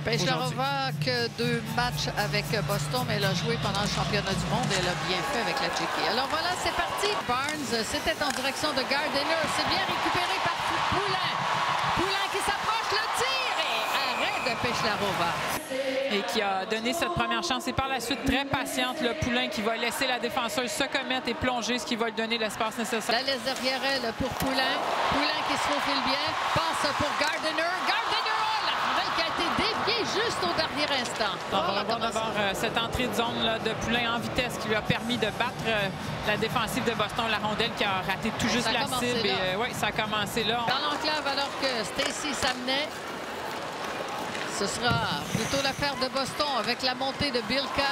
Pechlarova que 2 matchs avec Boston, mais elle a joué pendant le championnat du monde et elle a bien fait avec la Tchéquie. Alors voilà, c'est parti. Barnes, c'était en direction de Gardiner. C'est bien récupéré par Poulin. Poulin qui s'approche, le tir et arrêt de Pechlarova. Et qui a donné cette première chance. Et par la suite, très patiente, le Poulin qui va laisser la défenseuse se commettre et plonger, ce qui va lui donner l'espace nécessaire. La laisse derrière elle pour Poulin. Poulin qui se faufile bien. Passe pour Gardiner. Gardiner, oh, la rondelle qui a été déviée juste au dernier instant. On va voir d'abord cette entrée de zone là, de Poulin en vitesse qui lui a permis de battre la défensive de Boston. La rondelle qui a raté tout juste la cible. Oui, ça a commencé là. Dans l'enclave alors que Stacey s'amenait. Ce sera plutôt l'affaire de Boston avec la montée de Bilka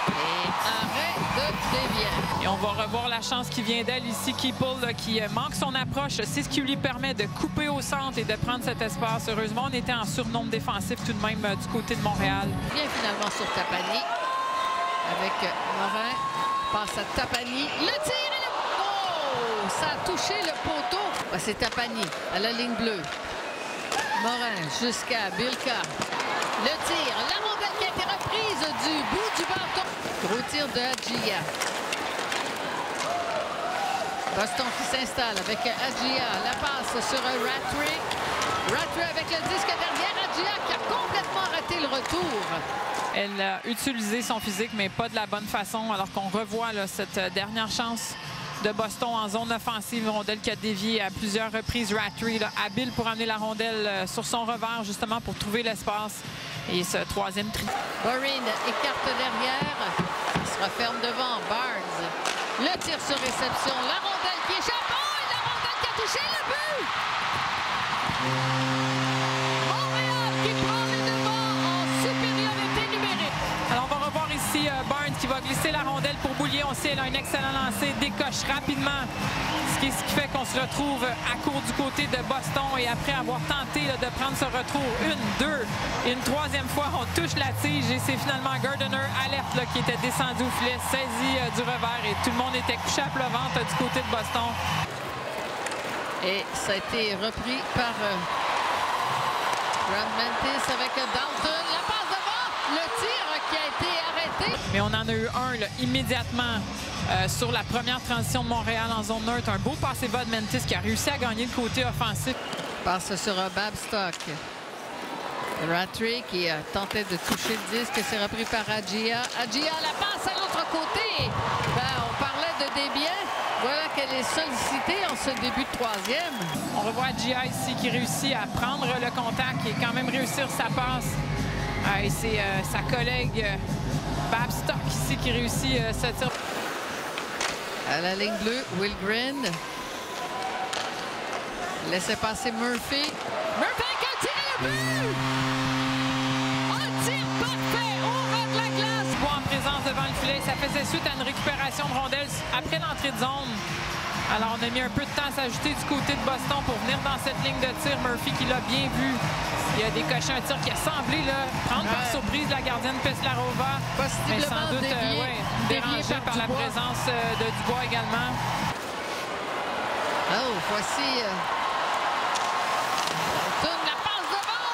et arrêt de Devian. Et on va revoir la chance qui vient d'elle ici. Keeple qui manque son approche. C'est ce qui lui permet de couper au centre et de prendre cet espace. Heureusement, on était en surnombre défensif tout de même du côté de Montréal. Bien finalement sur Tapani avec Morin. Passe à Tapani. Le tir et le... Oh! Ça a touché le poteau. Ben, c'est Tapani à la ligne bleue. Morin jusqu'à Bilka. Le tir, la rondelle qui a été reprise du bout du bâton. Gros tir de Adjia. Boston qui s'installe avec Adjia. La passe sur Rattray. Rattray avec le disque derrière Adjia qui a complètement raté le retour. Elle a utilisé son physique, mais pas de la bonne façon, alors qu'on revoit là, cette dernière chance de Boston en zone offensive. Rondelle qui a dévié à plusieurs reprises. Rattray, là, habile pour amener la rondelle sur son revers, justement, pour trouver l'espace. Et ce troisième tri. Borin écarte derrière. Il se referme devant Barnes. Le tir sur réception. La rondelle qui échappe. Oh, et la rondelle qui a touché le but! Montréal qui prend le devant en supériorité numérique. Alors, on va revoir ici Barnes qui va glisser la rondelle pour Boulier. On sait qu'elle a un excellent lancer, décoche rapidement. Ce qui fait qu'on se retrouve à court du côté de Boston. Et après avoir tenté là, de prendre ce retour, 1, 2 et une troisième fois, on touche la tige. Et c'est finalement Gardiner, alerte, là, qui était descendu au filet, saisi du revers. Et tout le monde était couché à plat ventre du côté de Boston. Et ça a été repris par Grant Mantis avec Dalton. La passe devant, le tir qui a été arrêté. Mais on en a eu un là, immédiatement sur la première transition de Montréal en zone neutre. Un beau passé bas de Mantis qui a réussi à gagner le côté offensif. Passe sur Babstock. Rattray qui tentait de toucher le disque. C'est repris par Adjia. Adjia, la passe à l'autre côté. Ben, on parlait de Desbiens. Voilà qu'elle est sollicitée en ce début de troisième. On revoit Adjia ici qui réussit à prendre le contact et quand même réussir sa passe. Et c'est sa collègue Babstock ici qui réussit ce tir. À la ligne bleue, Wilgren. Laissez passer Murphy. Murphy qui a tiré le but! Un tir parfait au ras de la glace. En présence devant le filet, ça faisait suite à une récupération de rondelle après l'entrée de zone. Alors, on a mis un peu de temps à s'ajouter du côté de Boston pour venir dans cette ligne de tir. Murphy qui l'a bien vu. Il a décoché un tir qui a semblé là, prendre par surprise la gardienne Pechlarova. Mais sans doute dérangé par la présence de Dubois également. Oh, voici la passe devant.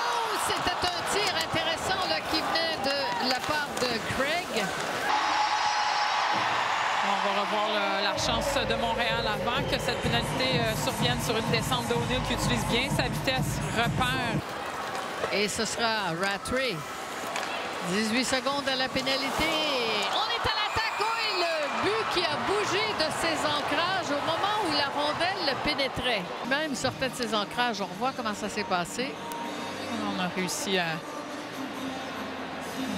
C'était un tir intéressant là, qui venait de la part de Craig. On va revoir la chance de Montréal avant que cette pénalité survienne sur une descente d'O'Neill qui utilise bien sa vitesse, repère. Et ce sera Rattray. 18 secondes à la pénalité. On est à l'attaque. Et le but qui a bougé de ses ancrages au moment où la rondelle pénétrait. Même sortait de ses ancrages. On revoit comment ça s'est passé. On a réussi à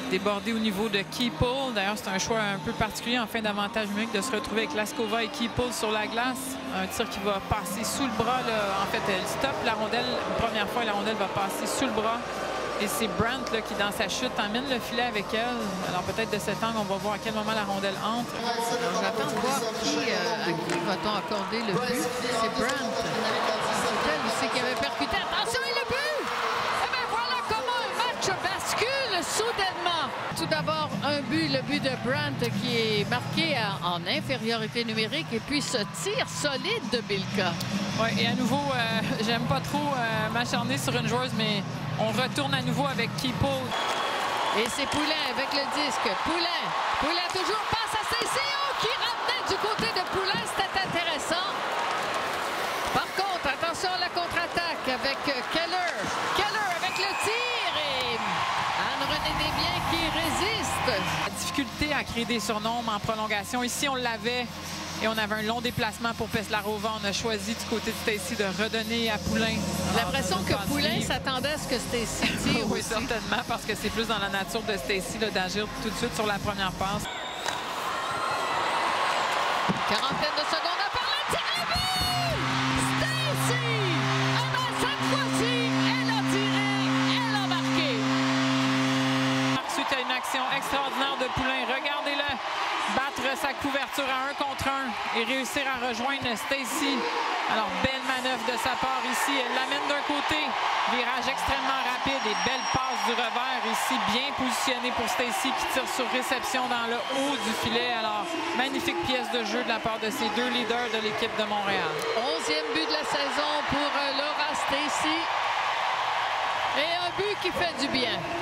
déborder au niveau de Keeple. D'ailleurs, c'est un choix un peu particulier en fin d'avantage numérique de se retrouver avec Laskova et Keeple sur la glace. Un tir qui va passer sous le bras. Là. En fait, elle stoppe la rondelle une première fois et la rondelle va passer sous le bras. Et c'est Brandt là, qui, dans sa chute, emmène le filet avec elle. Alors peut-être de cet angle, on va voir à quel moment la rondelle entre. J'attends de voir à qui va-t-on accorder le but. C'est Brandt. C'est elle aussi qui avait percuté. Attention, et le but! Et bien voilà comment un match bascule soudainement. Tout d'abord, un but, le but de Brandt qui est marqué en infériorité numérique. Et puis ce tir solide de Bilka. Oui, et à nouveau, j'aime pas trop m'acharner sur une joueuse, mais On retourne à nouveau avec Keepo. Et c'est Poulin avec le disque. Poulin toujours passe à Stacey. Oh, qui ramenait du côté de Poulin. C'était intéressant. Par contre, attention à la contre-attaque avec Keller. Keller avec le tir et Anne-Renée Desbiens qui résiste. La difficulté à créer des surnombres en prolongation. Ici, on l'avait et on avait un long déplacement pour Peslarova. On a choisi du côté de Stacey de redonner à Poulin. J'ai l'impression que Poulin s'attendait à ce que Stacey tire oui, aussi. certainement, parce que c'est plus dans la nature de Stacey d'agir tout de suite sur la première passe. Quarantaine de secondes à part le tir à but! Stacey! Ah ben, cette fois-ci, elle a tiré, elle a marqué. Suite à une action extraordinaire de Poulin, regardez-le battre sa couverture à 1 contre 1 et réussir à rejoindre Stacey. Alors, belle manœuvre de sa part ici. Elle l'amène d'un côté, virage extrêmement rapide et belle passe du revers ici, bien positionné pour Stacey qui tire sur réception dans le haut du filet. Alors, magnifique pièce de jeu de la part de ces deux leaders de l'équipe de Montréal. 11e but de la saison pour Laura Stacey. Et un but qui fait du bien.